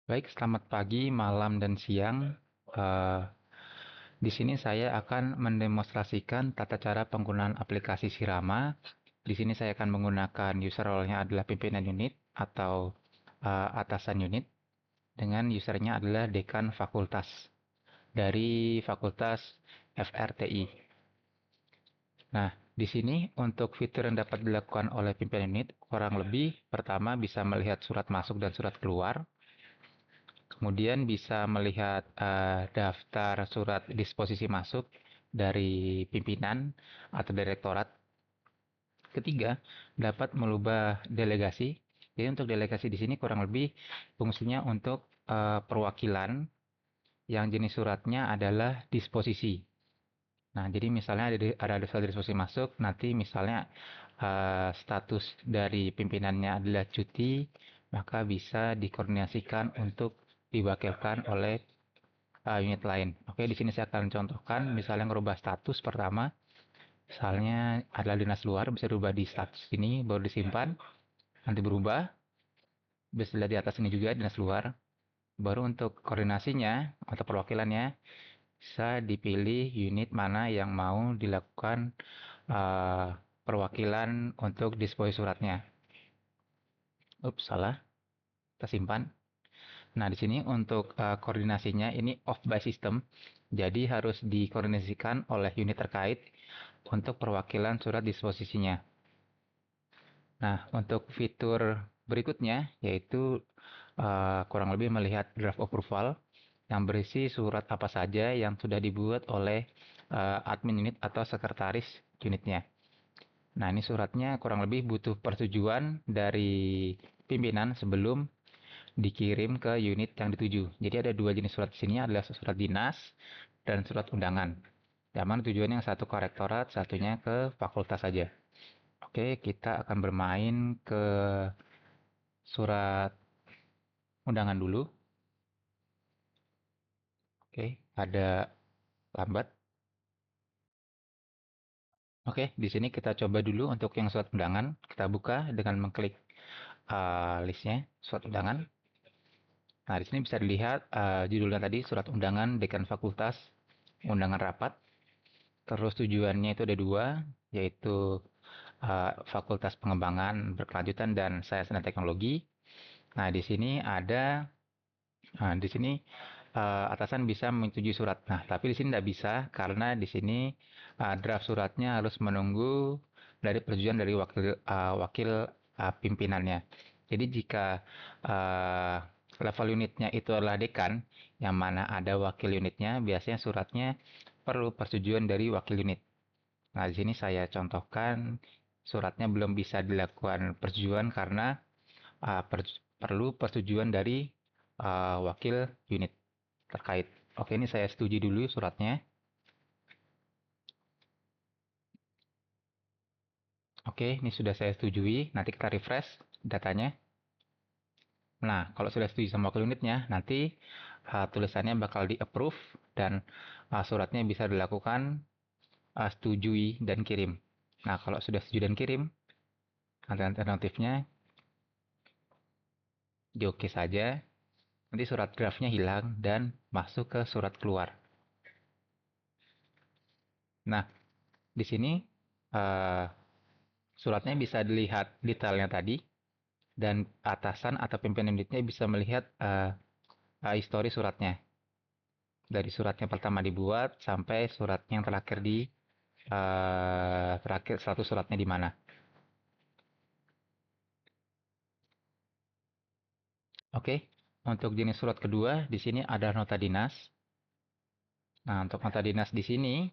Baik, selamat pagi, malam, dan siang. Eh, di sini saya akan mendemonstrasikan tata cara penggunaan aplikasi Sirama. Di sini saya akan menggunakan user role-nya adalah pimpinan unit atau atasan unit dengan usernya adalah dekan fakultas dari Fakultas FRTI. Nah, di sini untuk fitur yang dapat dilakukan oleh pimpinan unit kurang lebih pertama bisa melihat surat masuk dan surat keluar. Kemudian bisa melihat daftar surat disposisi masuk dari pimpinan atau direktorat. Ketiga, dapat merubah delegasi. Jadi untuk delegasi di sini kurang lebih fungsinya untuk perwakilan yang jenis suratnya adalah disposisi. Nah, jadi misalnya ada surat disposisi masuk, nanti misalnya status dari pimpinannya adalah cuti, maka bisa dikoordinasikan untuk diwakilkan oleh unit lain. Oke, di sini saya akan contohkan misalnya merubah status pertama. Misalnya adalah dinas luar, bisa dirubah di status ini, baru disimpan, nanti berubah. Bisa dilihat di atas ini juga dinas luar. Baru untuk koordinasinya atau perwakilannya, bisa dipilih unit mana yang mau dilakukan perwakilan untuk disposisi suratnya. Ups, salah. Kita simpan. Nah, di sini untuk koordinasinya ini off by system. Jadi harus dikoordinasikan oleh unit terkait untuk perwakilan surat disposisinya. Nah, untuk fitur berikutnya yaitu kurang lebih melihat draft approval yang berisi surat apa saja yang sudah dibuat oleh admin unit atau sekretaris unitnya. Nah, ini suratnya kurang lebih butuh persetujuan dari pimpinan sebelum dikirim ke unit yang dituju. Jadi ada dua jenis surat di sini, adalah surat dinas dan surat undangan. Yang mana tujuannya yang satu ke rektorat, satunya ke fakultas saja. Oke, kita akan bermain ke surat undangan dulu. Oke, ada lambat. Oke, di sini kita coba dulu untuk yang surat undangan. Kita buka dengan mengklik listnya, surat undangan. Nah, di sini bisa dilihat judulnya tadi, surat undangan dekan fakultas, undangan rapat. Terus tujuannya itu ada dua, yaitu Fakultas Pengembangan Berkelanjutan dan Sains dan Teknologi. Nah, di sini ada, di sini atasan bisa menyetujui surat. Nah, tapi di sini tidak bisa karena di sini draft suratnya harus menunggu dari persetujuan dari wakil pimpinannya. Jadi jika uh, level unitnya itu adalah dekan, yang mana ada wakil unitnya, biasanya suratnya perlu persetujuan dari wakil unit. Nah, di sini saya contohkan suratnya belum bisa dilakukan persetujuan karena perlu persetujuan dari wakil unit terkait. Oke, ini saya setuju dulu suratnya. Oke, ini sudah saya setujui. Nanti kita refresh datanya. Nah, kalau sudah setuju sama wakil unitnya, nanti tulisannya bakal di-approve dan suratnya bisa dilakukan setujui dan kirim. Nah, kalau sudah setuju dan kirim, alternatifnya di oke saja. Nanti surat draftnya hilang dan masuk ke surat keluar. Nah, di sini uh, suratnya bisa dilihat detailnya tadi dan atasan atau pimpinan unitnya bisa melihat histori suratnya. Dari surat yang pertama dibuat sampai surat yang terakhir terakhir satu suratnya di mana. Oke, untuk jenis surat kedua di sini ada nota dinas. Nah, untuk nota dinas di sini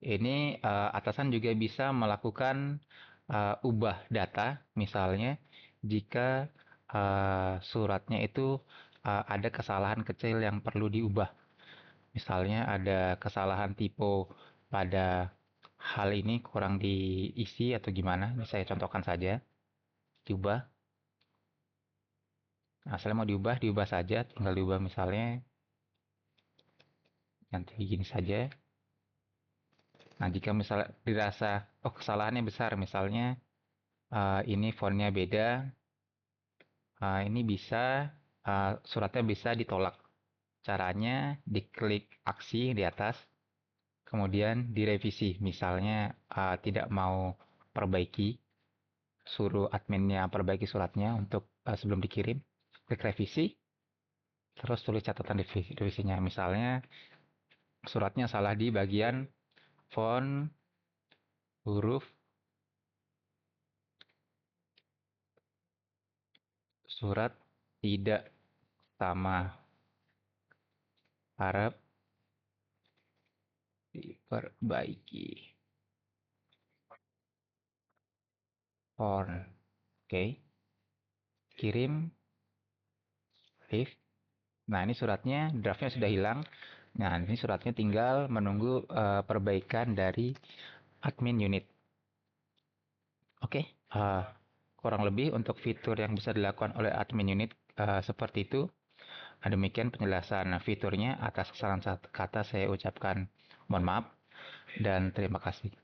ini atasan juga bisa melakukan ubah data, misalnya jika suratnya itu ada kesalahan kecil yang perlu diubah. Misalnya ada kesalahan tipe pada hal ini kurang diisi atau gimana, ini saya contohkan saja. Diubah. Nah, saya mau diubah, diubah saja, tinggal diubah misalnya ganti gini saja. Nah, jika misalnya dirasa oh kesalahannya besar, misalnya ini fontnya beda, ini bisa. suratnya bisa ditolak. Caranya diklik aksi di atas, kemudian direvisi. Misalnya tidak mau perbaiki, suruh adminnya perbaiki suratnya untuk sebelum dikirim, klik revisi, terus tulis catatan revisinya. Misalnya suratnya salah di bagian font, huruf, surat tidak sama, harap diperbaiki. Font, oke, kirim, save. Nah, ini suratnya, draftnya sudah hilang. Nah, ini suratnya tinggal menunggu perbaikan dari admin unit. Oke, kurang lebih untuk fitur yang bisa dilakukan oleh admin unit seperti itu. Demikian penjelasan fiturnya. Atas kesalahan kata saya ucapkan mohon maaf dan terima kasih.